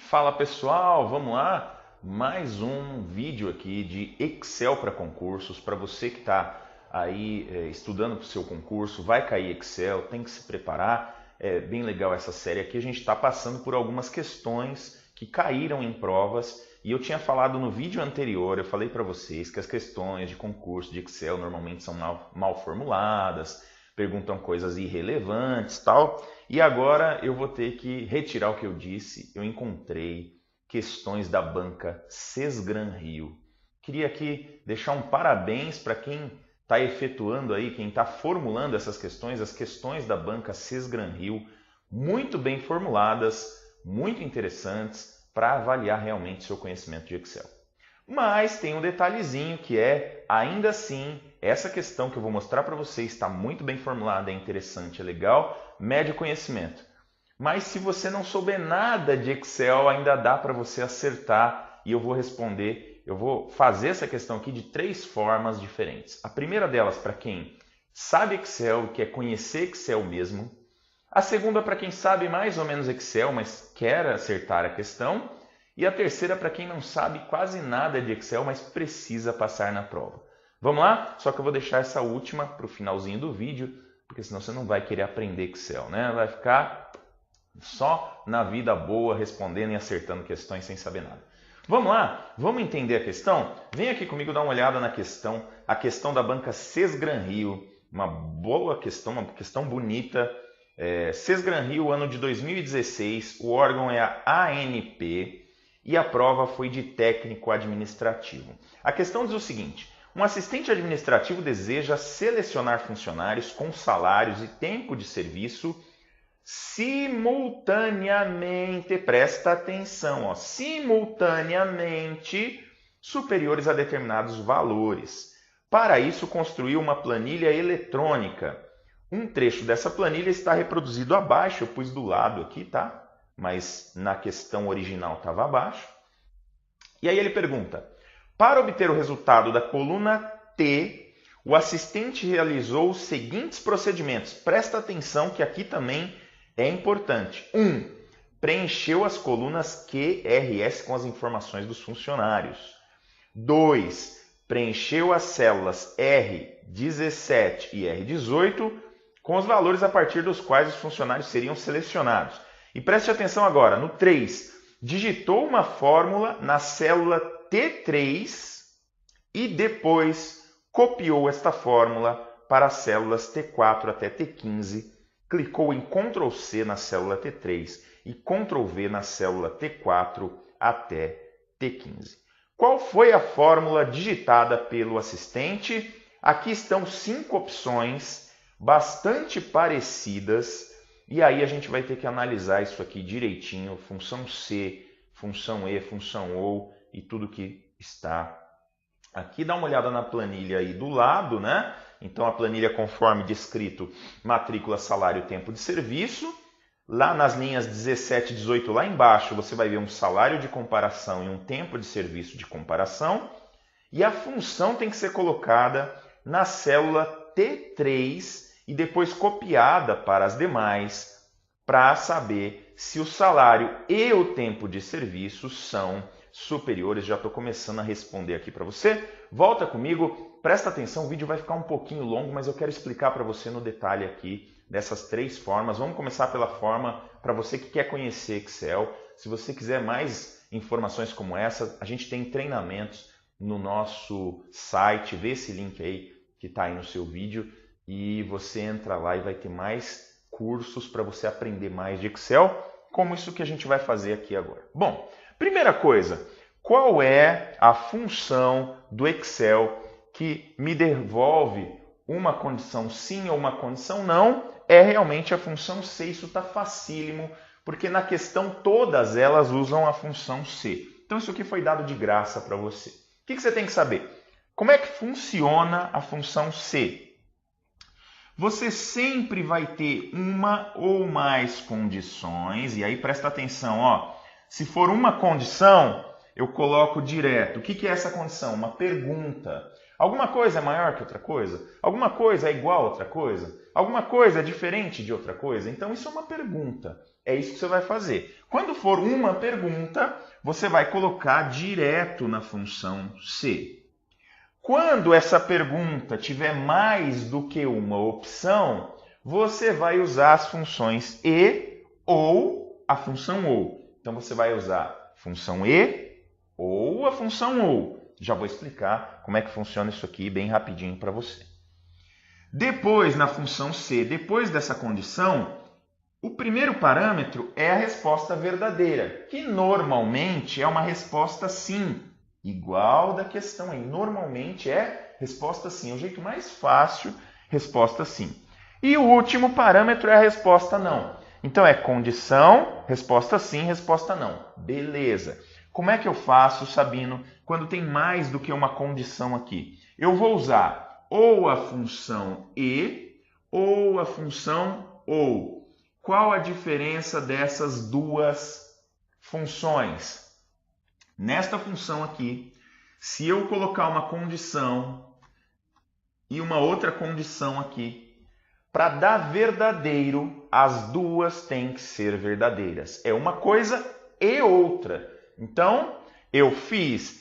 Fala pessoal, vamos lá? Mais um vídeo aqui de Excel para concursos. Para você que está aí estudando para o seu concurso, vai cair Excel, tem que se preparar. É bem legal essa série aqui. A gente está passando por algumas questões que caíram em provas. E eu tinha falado no vídeo anterior, eu falei para vocês que as questões de concurso de Excel normalmente são mal formuladas, perguntam coisas irrelevantes e tal. E agora eu vou ter que retirar o que eu disse. Eu encontrei questões da banca Sesgran-Rio. Queria aqui deixar um parabéns para quem está efetuando aí, quem está formulando essas questões, as questões da banca Sesgran-Rio, muito bem formuladas, muito interessantes para avaliar realmente seu conhecimento de Excel. Mas tem um detalhezinho que é, ainda assim, essa questão que eu vou mostrar para vocês está muito bem formulada, é interessante, é legal, mede o conhecimento. Mas se você não souber nada de Excel, ainda dá para você acertar e eu vou responder, eu vou fazer essa questão aqui de 3 formas diferentes. A primeira delas para quem sabe Excel e quer conhecer Excel mesmo. A segunda para quem sabe mais ou menos Excel, mas quer acertar a questão. E a terceira para quem não sabe quase nada de Excel, mas precisa passar na prova. Vamos lá? Só que eu vou deixar essa última para o finalzinho do vídeo, porque senão você não vai querer aprender Excel, né? Vai ficar só na vida boa, respondendo e acertando questões sem saber nada. Vamos lá? Vamos entender a questão? Vem aqui comigo dar uma olhada na questão, a questão da banca Sesgran-Rio. Uma boa questão, uma questão bonita. Sesgran-Rio, ano de 2016, o órgão é a ANP e a prova foi de técnico administrativo. A questão diz o seguinte: um assistente administrativo deseja selecionar funcionários com salários e tempo de serviço simultaneamente, presta atenção, ó, simultaneamente superiores a determinados valores. Para isso, construiu uma planilha eletrônica. Um trecho dessa planilha está reproduzido abaixo, eu pus do lado aqui, tá? Mas na questão original estava abaixo. E aí ele pergunta: para obter o resultado da coluna T, o assistente realizou os seguintes procedimentos. Presta atenção que aqui também é importante. 1. Preencheu as colunas Q, R, S com as informações dos funcionários. 2. Preencheu as células R17 e R18 com os valores a partir dos quais os funcionários seriam selecionados. E preste atenção agora, no 3, digitou uma fórmula na célula T3 e depois copiou esta fórmula para as células T4 até T15, clicou em Ctrl C na célula T3 e Ctrl V na célula T4 até T15. Qual foi a fórmula digitada pelo assistente? Aqui estão 5 opções bastante parecidas. E aí a gente vai ter que analisar isso aqui direitinho, função C, função E, função OU e tudo que está aqui. Dá uma olhada na planilha aí do lado, né? Então a planilha conforme descrito, matrícula, salário, tempo de serviço. Lá nas linhas 17 e 18 lá embaixo você vai ver um salário de comparação e um tempo de serviço de comparação. E a função tem que ser colocada na célula T3 e depois copiada para as demais, para saber se o salário e o tempo de serviço são superiores. Já estou começando a responder aqui para você. Volta comigo, presta atenção, o vídeo vai ficar um pouquinho longo, mas eu quero explicar para você no detalhe aqui dessas 3 formas. Vamos começar pela forma para você que quer conhecer Excel. Se você quiser mais informações como essa, a gente tem treinamentos no nosso site, vê esse link aí que está aí no seu vídeo. E você entra lá e vai ter mais cursos para você aprender mais de Excel, como isso que a gente vai fazer aqui agora. Bom, primeira coisa, qual é a função do Excel que me devolve uma condição sim ou uma condição não? É realmente a função C, isso está facílimo, porque na questão todas elas usam a função C. Então isso aqui foi dado de graça para você. O que você tem que saber? Como é que funciona a função C? Você sempre vai ter uma ou mais condições, e aí presta atenção, ó. Se for uma condição, eu coloco direto. O que é essa condição? Uma pergunta. Alguma coisa é maior que outra coisa? Alguma coisa é igual a outra coisa? Alguma coisa é diferente de outra coisa? Então isso é uma pergunta. É isso que você vai fazer. Quando for uma pergunta, você vai colocar direto na função C. Quando essa pergunta tiver mais do que uma opção, você vai usar as funções e ou a função ou. Então você vai usar a função e ou a função ou. Já vou explicar como é que funciona isso aqui bem rapidinho para você. Depois, na função C, depois dessa condição, o primeiro parâmetro é a resposta verdadeira, que normalmente é uma resposta sim, igual da questão aí. Normalmente é resposta sim, é o jeito mais fácil, resposta sim. E o último parâmetro é a resposta não. Então é condição, resposta sim, resposta não. Beleza. Como é que eu faço, Sabino, quando tem mais do que uma condição aqui? Eu vou usar ou a função e ou a função ou. Qual a diferença dessas duas funções? Nesta função aqui, se eu colocar uma condição e uma outra condição aqui, para dar verdadeiro, as duas têm que ser verdadeiras. É uma coisa e outra. Então, eu fiz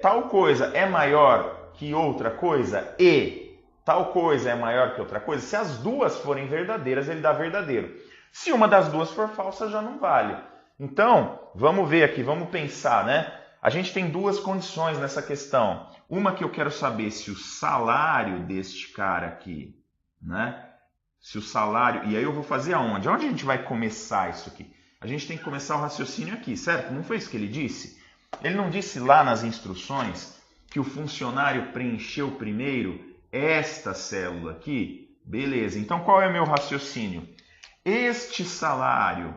tal coisa é maior que outra coisa e tal coisa é maior que outra coisa. Se as duas forem verdadeiras, ele dá verdadeiro. Se uma das duas for falsa, já não vale. Então, vamos ver aqui, vamos pensar, né? A gente tem duas condições nessa questão. Uma que eu quero saber se o salário deste cara aqui, né? Se o salário... E aí eu vou fazer aonde? Onde a gente vai começar isso aqui? A gente tem que começar o raciocínio aqui, certo? Não foi isso que ele disse? Ele não disse lá nas instruções que o funcionário preencheu primeiro esta célula aqui? Beleza, então qual é o meu raciocínio? Este salário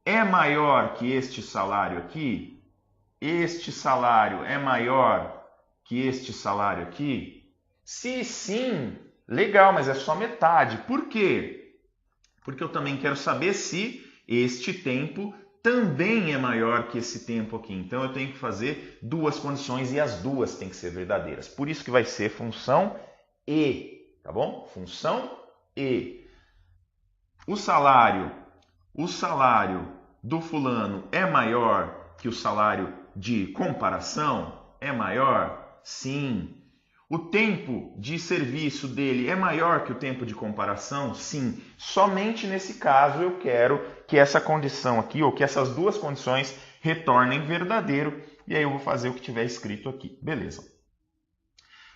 é maior que este salário aqui? Este salário é maior que este salário aqui? Se sim, legal, mas é só metade. Por quê? Porque eu também quero saber se este tempo também é maior que esse tempo aqui. Então eu tenho que fazer duas condições e as duas têm que ser verdadeiras. Por isso que vai ser função e, tá bom? Função e. O salário do fulano é maior que o salário de comparação? É maior? Sim. O tempo de serviço dele é maior que o tempo de comparação? Sim. Somente nesse caso eu quero que essa condição aqui, ou que essas duas condições retornem verdadeiro, e aí eu vou fazer o que tiver escrito aqui. Beleza.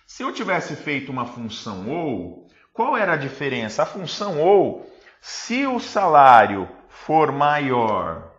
Se eu tivesse feito uma função ou, qual era a diferença? A função ou, se o salário for maior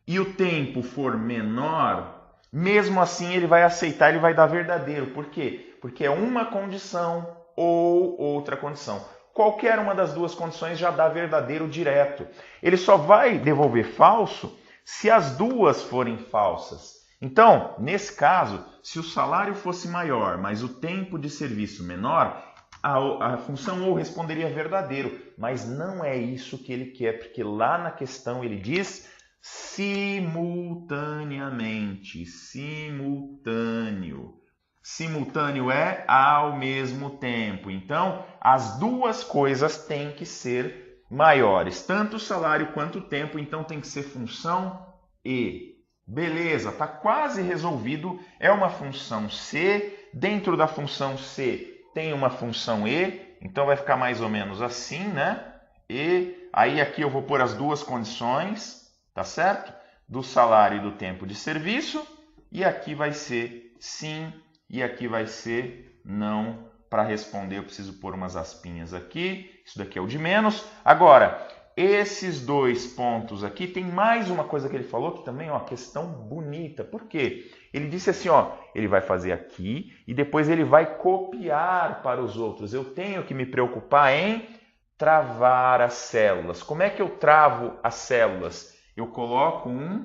e o tempo for menor, mesmo assim ele vai aceitar, ele vai dar verdadeiro. Por quê? Porque é uma condição ou outra condição. Qualquer uma das duas condições já dá verdadeiro direto. Ele só vai devolver falso se as duas forem falsas. Então, nesse caso, se o salário fosse maior, mas o tempo de serviço menor, a função ou responderia verdadeiro. Mas não é isso que ele quer, porque lá na questão ele diz simultaneamente, simultâneo. Simultâneo é ao mesmo tempo. Então, as duas coisas têm que ser maiores, tanto o salário quanto o tempo, então tem que ser função e. Beleza, está quase resolvido. É uma função C, dentro da função C tem uma função e, então vai ficar mais ou menos assim, né? E aí aqui eu vou pôr as duas condições, tá certo? Do salário e do tempo de serviço, e aqui vai ser sim, e aqui vai ser não. Para responder eu preciso pôr umas aspinhas aqui, isso daqui é o de menos. Agora, esses dois pontos aqui, tem mais uma coisa que ele falou que também é uma questão bonita. Por quê? Ele disse assim, ó, ele vai fazer aqui e depois ele vai copiar para os outros. Eu tenho que me preocupar em travar as células. Como é que eu travo as células? Eu coloco um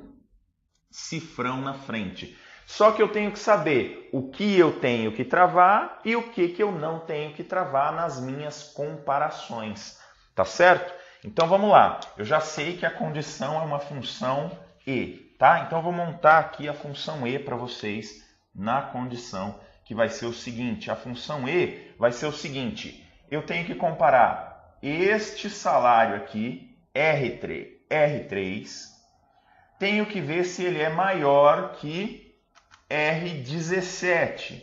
cifrão na frente. Só que eu tenho que saber o que eu tenho que travar e o que eu não tenho que travar nas minhas comparações. Tá certo? Então vamos lá. Eu já sei que a condição é uma função e, tá? Então eu vou montar aqui a função e para vocês na condição que vai ser o seguinte, a função E vai ser o seguinte, eu tenho que comparar este salário aqui, R3, tenho que ver se ele é maior que R17.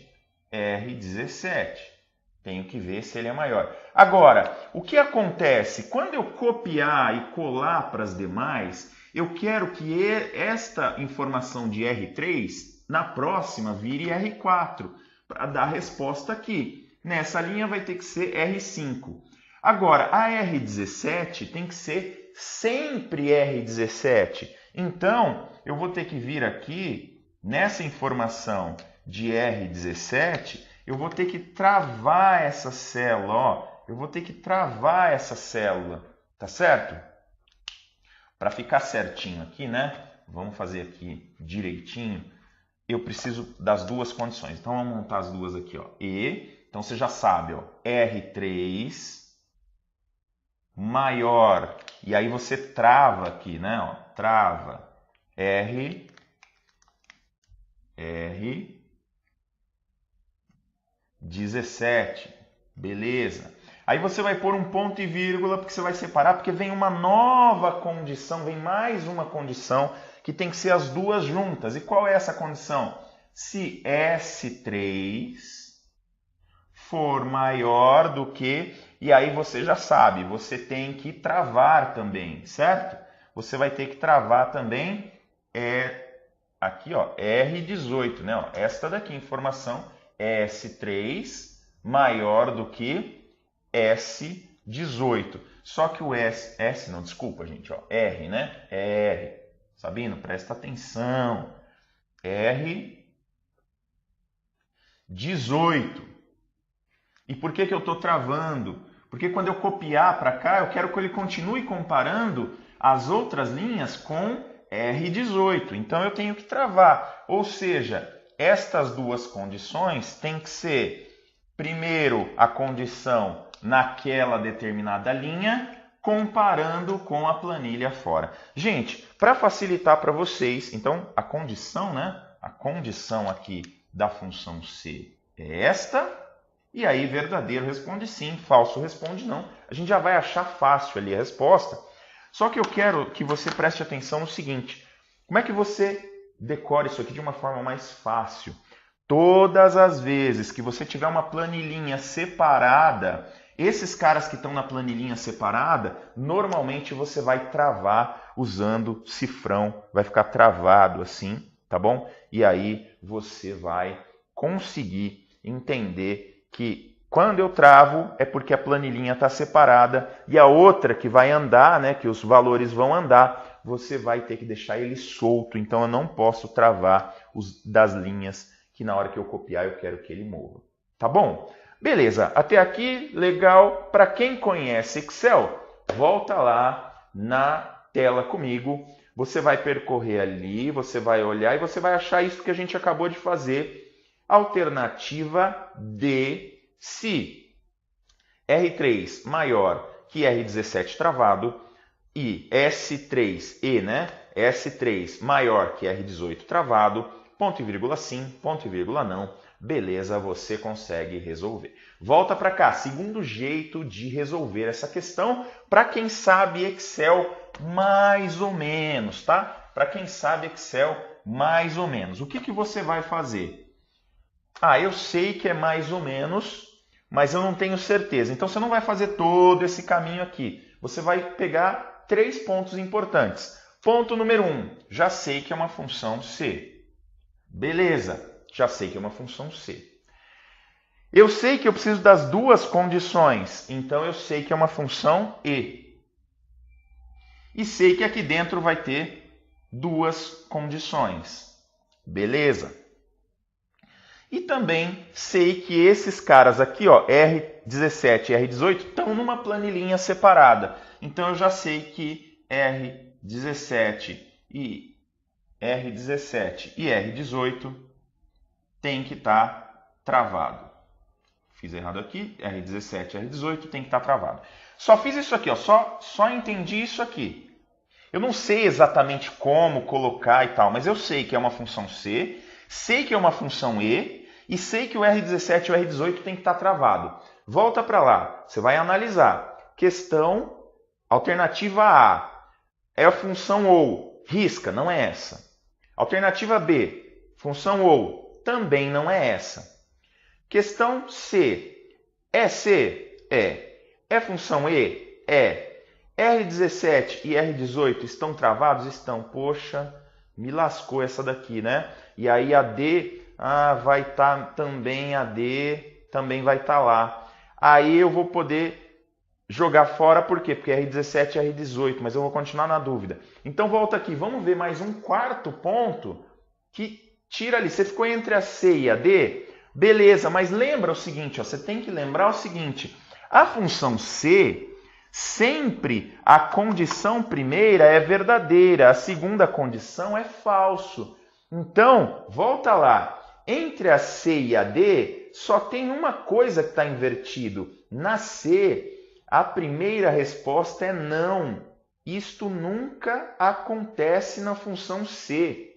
Tenho que ver se ele é maior. Agora, o que acontece? Quando eu copiar e colar para as demais, eu quero que esta informação de R3, na próxima, vire R4, para dar a resposta aqui. Nessa linha vai ter que ser R5. Agora, a R17 tem que ser sempre R17. Então, eu vou ter que vir aqui, nessa informação de R17, eu vou ter que travar essa célula, ó. Eu vou ter que travar essa célula, tá certo? Para ficar certinho aqui, né? Vamos fazer aqui direitinho. Eu preciso das duas condições. Então, vamos montar as duas aqui, ó. Então, você já sabe, ó, R3 maior. E aí você trava aqui, né? Ó, trava R17. Beleza. Aí você vai pôr um ponto e vírgula, porque você vai separar, porque vem uma nova condição, vem mais uma condição, que tem que ser as duas juntas. E qual é essa condição? Se S3 for maior do que... E aí você já sabe, você tem que travar também, certo? Você vai ter que travar também, aqui, ó, R18, né? Ó, esta daqui, informação S3 maior do que S18. Só que o não, desculpa, gente, ó, R, né? R. Sabino, presta atenção. R18. E por que eu estou travando? Porque quando eu copiar para cá, eu quero que ele continue comparando as outras linhas com R18. Então, eu tenho que travar. Ou seja, estas duas condições têm que ser, primeiro, a condição naquela determinada linha, comparando com a planilha fora. Gente, para facilitar para vocês, então, a condição, né? A condição aqui da função C é esta. E aí, verdadeiro responde sim, falso responde não. A gente já vai achar fácil ali a resposta. Só que eu quero que você preste atenção no seguinte. Como é que você decora isso aqui de uma forma mais fácil? Todas as vezes que você tiver uma planilhinha separada, esses caras que estão na planilhinha separada, normalmente você vai travar usando cifrão. Vai ficar travado assim, tá bom? E aí você vai conseguir entender que quando eu travo é porque a planilhinha está separada e a outra que vai andar, né, que os valores vão andar, você vai ter que deixar ele solto. Então eu não posso travar os das linhas que na hora que eu copiar eu quero que ele morra. Tá bom? Beleza, até aqui legal. Para quem conhece Excel, volta lá na tela comigo. Você vai percorrer ali, você vai olhar e você vai achar isso que a gente acabou de fazer. Alternativa D, se R3 maior que R17 travado e S3E, né? S3 maior que R18 travado, ponto e vírgula sim, ponto e vírgula não. Beleza, você consegue resolver. Volta para cá, segundo jeito de resolver essa questão, para quem sabe Excel mais ou menos, tá? Para quem sabe Excel mais ou menos. O que você vai fazer? Eu sei que é mais ou menos, mas eu não tenho certeza. Então, você não vai fazer todo esse caminho aqui. Você vai pegar 3 pontos importantes. Ponto número 1, já sei que é uma função C. Beleza, já sei que é uma função C. Eu sei que eu preciso das duas condições, então eu sei que é uma função E. E sei que aqui dentro vai ter duas condições. Beleza. E também sei que esses caras aqui, ó, R17 e R18, estão numa planilhinha separada. Então, eu já sei que R17 e R18 tem que estar travado. Fiz errado aqui, R17 e R18 tem que estar travado. Só fiz isso aqui, ó, só entendi isso aqui. Eu não sei exatamente como colocar e tal, mas eu sei que é uma função C, sei que é uma função E e sei que o R17 e o R18 tem que estar travado. Volta para lá, você vai analisar. Questão, alternativa A, é a função ou, risca, não é essa. Alternativa B, função ou, também não é essa. Questão C, é C? É. É função E? É. R17 e R18 estão travados? Estão. Poxa, me lascou essa daqui, né? E aí a D, vai estar também, a D também vai estar lá. Aí eu vou poder jogar fora, por quê? Porque R17 e R18, mas eu vou continuar na dúvida. Então volta aqui, vamos ver mais um quarto ponto que tira ali. Você ficou entre a C e a D? Beleza, mas lembra o seguinte, ó, você tem que lembrar o seguinte, a função C, sempre a condição primeira é verdadeira, a segunda condição é falso. Então, volta lá, entre a C e a D, só tem uma coisa que está invertido. Na C, a primeira resposta é não. Isto nunca acontece na função C.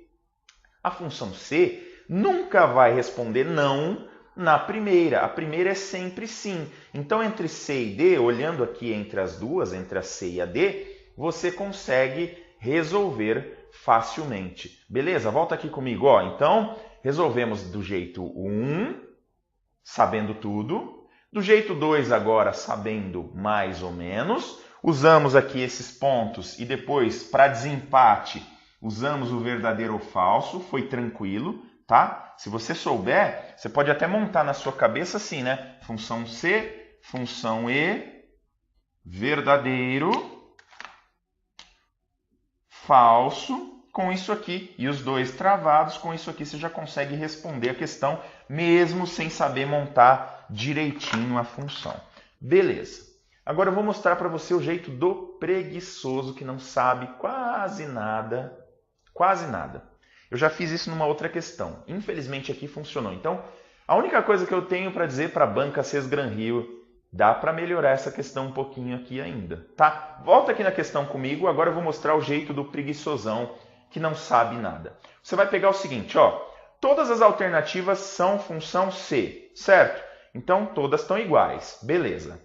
A função C nunca vai responder não na primeira. A primeira é sempre sim. Então, entre C e D, olhando aqui entre as duas, entre a C e a D, você consegue resolver facilmente. Beleza? Volta aqui comigo. Ó, então, resolvemos do jeito 1, sabendo tudo. Do jeito 2 agora, sabendo mais ou menos. Usamos aqui esses pontos e depois, para desempate, usamos o verdadeiro ou falso. Foi tranquilo, tá? Se você souber, você pode até montar na sua cabeça assim, né? Função C, função E, verdadeiro, falso, com isso aqui. E os dois travados, com isso aqui você já consegue responder a questão, mesmo sem saber montar direitinho a função. Beleza. Agora eu vou mostrar para você o jeito do preguiçoso que não sabe quase nada. Quase nada. Eu já fiz isso numa outra questão. Infelizmente aqui funcionou. Então, a única coisa que eu tenho para dizer para a banca CES Gran Rio, dá para melhorar essa questão um pouquinho aqui ainda, tá? Volta aqui na questão comigo, agora eu vou mostrar o jeito do preguiçosão que não sabe nada. Você vai pegar o seguinte, ó, todas as alternativas são função C, certo? Então, todas estão iguais, beleza.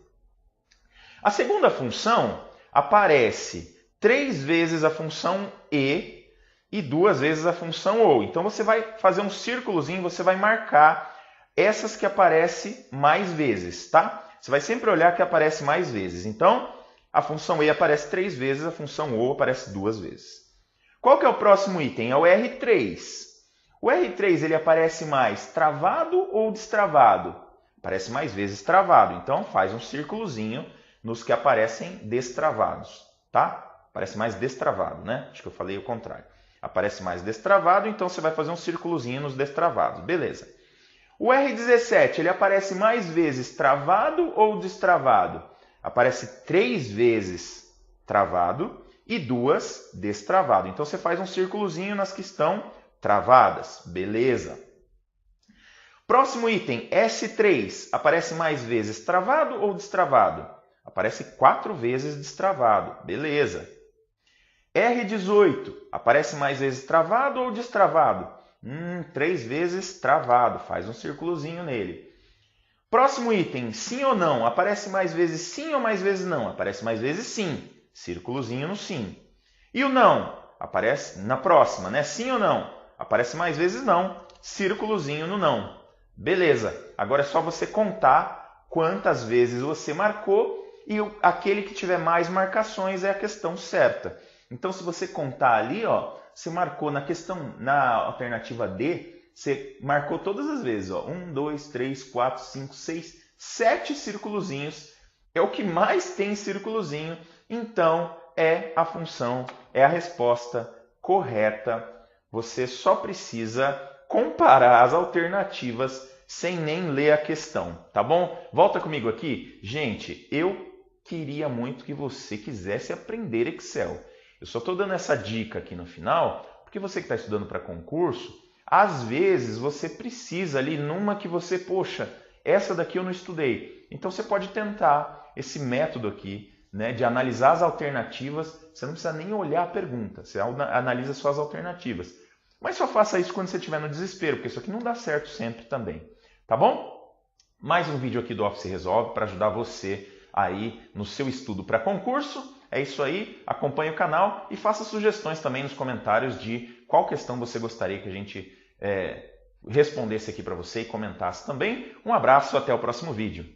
A segunda função aparece 3 vezes a função E e 2 vezes a função OU. Então, você vai fazer um círculozinho, você vai marcar essas que aparecem mais vezes, tá? Você vai sempre olhar que aparece mais vezes. Então, a função E aparece 3 vezes, a função OU aparece 2 vezes. Qual que é o próximo item? É o R3. O R3 ele aparece mais travado ou destravado? Aparece mais vezes travado. Então, faz um círculozinho nos que aparecem destravados, tá? Aparece mais destravado, né? Acho que eu falei o contrário. Aparece mais destravado, então você vai fazer um círculozinho nos destravados. Beleza. O R17, ele aparece mais vezes travado ou destravado? Aparece 3 vezes travado e 2 destravado. Então, você faz um círculozinho nas que estão travadas. Beleza. Próximo item, S3, aparece mais vezes travado ou destravado? Aparece 4 vezes destravado. Beleza. R18, aparece mais vezes travado ou destravado? 3 vezes travado. Faz um círculozinho nele. Próximo item, sim ou não? Aparece mais vezes sim ou mais vezes não? Aparece mais vezes sim. Círculozinho no sim. E o não? Aparece na próxima, né? Sim ou não? Aparece mais vezes não. Círculozinho no não. Beleza. Agora é só você contar quantas vezes você marcou e aquele que tiver mais marcações é a questão certa. Então, se você contar ali, ó, você marcou na questão, na alternativa D, você marcou todas as vezes, ó, 1, 2, 3, 4, 5, 6, 7 círculozinhos. É o que mais tem círculozinho. Então, é a função, é a resposta correta. Você só precisa comparar as alternativas sem nem ler a questão, tá bom? Volta comigo aqui. Gente, eu queria muito que você quisesse aprender Excel. Eu só estou dando essa dica aqui no final, porque você que está estudando para concurso, às vezes você precisa ali numa que você, poxa, essa daqui eu não estudei. Então você pode tentar esse método aqui, né, de analisar as alternativas. Você não precisa nem olhar a pergunta, você analisa suas alternativas. Mas só faça isso quando você estiver no desespero, porque isso aqui não dá certo sempre também. tá bom? Mais um vídeo aqui do Office Resolve para ajudar você aí no seu estudo para concurso. É isso aí, acompanhe o canal e faça sugestões também nos comentários de qual questão você gostaria que a gente respondesse aqui para você e comentasse também. Um abraço, até o próximo vídeo.